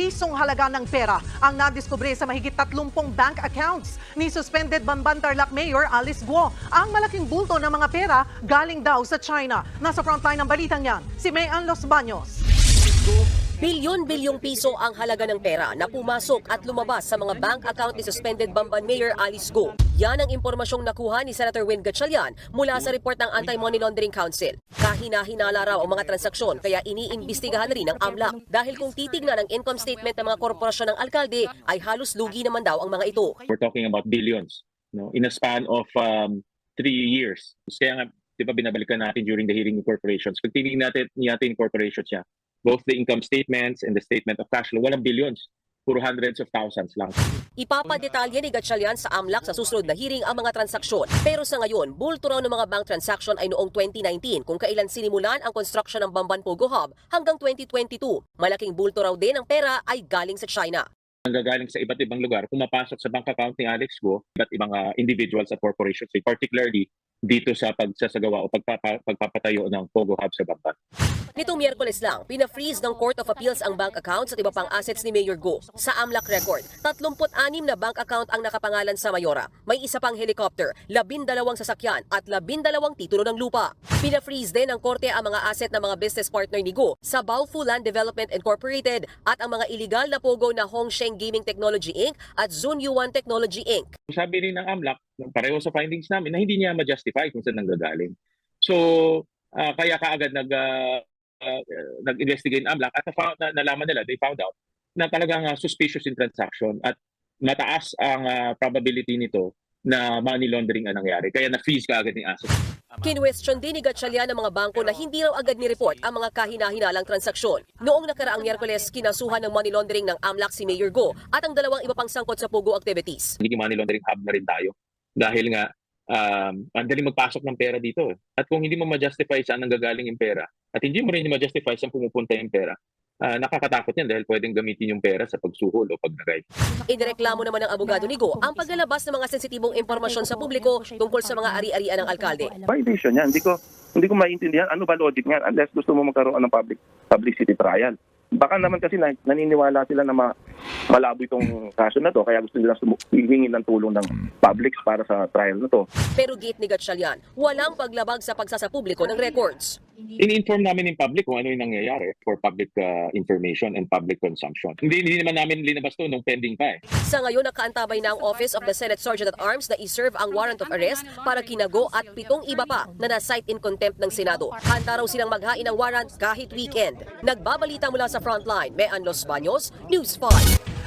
pisong halaga ng pera ang nadiskubre sa mahigit 30 bank accounts ni suspended Bamban Tarlac Mayor Alice Guo. Ang malaking bulto ng mga pera galing daw sa China. Nasa frontline ng balitang yan, si Mayan Los Baños. Bilyon-bilyong piso ang halaga ng pera na pumasok at lumabas sa mga bank account ni suspended Bamban Mayor Alice Guo. Yan ang impormasyong nakuha ni Senator Win Gatchalian mula sa report ng Anti-Money Laundering Council. Kahina-hinala raw ang mga transaksyon kaya iniimbestigahan rin ng AMLAC. Dahil kung titignan ang income statement ng mga korporasyon ng alkalde ay halos lugi naman daw ang mga ito. We're talking about billions, no, in a span of 3 years. Kaya nga, di ba binabalikan natin during the hearing of corporations. Pag tinignan natin corporations niya, both the income statements and the statement of cash flow, walang billions. Puro hundreds of thousands lang. Ipapadetalye ni Gatchalian sa AMLAC sa susunod na hearing ang mga transaksyon. Pero sa ngayon, bulto raw ng mga bank transaction ay noong 2019 kung kailan sinimulan ang construction ng Bamban Pogo Hub hanggang 2022. Malaking bulto raw din ang pera ay galing sa China. Nanggagaling sa iba't ibang lugar, pumapasok sa bank account ni Alex Guo, iba't ibang individuals at corporations, particularly dito sa pagsasagawa o pagpapatayo ng Pogo Hub sa Bamban. Nitong Miyerkules lang, pina-freeze ng Court of Appeals ang bank accounts at iba pang assets ni Mayor Guo. Sa AMLAC record, 36 na bank account ang nakapangalan sa Mayora. May isa pang helicopter, 12 sasakyan at 12 titulo ng lupa. Pina-freeze din ng korte ang mga asset ng mga business partner ni Guo sa Baofu Land Development Incorporated at ang mga illegal na pogo na Hongsheng Gaming Technology Inc. at Zun Yuan Technology Inc. Sabi rin ng AMLAC, pareho sa findings namin, na hindi niya ma-justify kung saan nanggagaling. So, kaya kaagad nag-investigate ang AMLAC at nalaman nila, they found out na talagang suspicious in transaction at mataas ang probability nito na money laundering ang nangyari. Kaya na-freeze kaagad yung asset. Kinwestiyon din ni Gatchalian ng mga bangko na hindi raw agad ni-report ang mga kahina-hinalang transaksyon. Noong nakaraang Miyerkules, kinasuhan ng money laundering ng AMLAC si Mayor Guo at ang dalawang iba pang sangkot sa Pogo activities. Naging money laundering hub na rin tayo dahil nga ang daling magpasok ng pera dito. At kung hindi mo ma-justify saan nanggagaling yung pera at hindi mo rin ma-justify saan pumupunta yung pera, nakakatakot yan dahil pwedeng gamitin yung pera sa pagsuhol o pagnagay. Inireklamo naman ng abogado ni Guo ang paglalabas ng mga sensitibong impormasyon sa publiko tungkol sa mga ari-arian ng alkalde. Violation yan. Hindi ko maintindihan ano ba logic niyan unless gusto mo magkaroon ng publicity trial. Baka naman kasi naniniwala sila na malabo itong kaso na to kaya gusto nila hihingi ng tulong ng public para sa trial na to. Pero gate ni Gatchalian, walang paglabag sa pagsasapubliko ng records. In-inform namin yung public kung ano yung nangyayari for public information and public consumption. Hindi naman namin linabas to nung pending pa eh. Sa ngayon, nakaantabay na ang Office of the Senate Sergeant at Arms na iserve ang warrant of arrest para kinago at 7 iba pa na na-cite in contempt ng Senado. Handa raw silang maghain ng warrant kahit weekend. Nagbabalita mula sa frontline, Mayan Los Baños, News 5.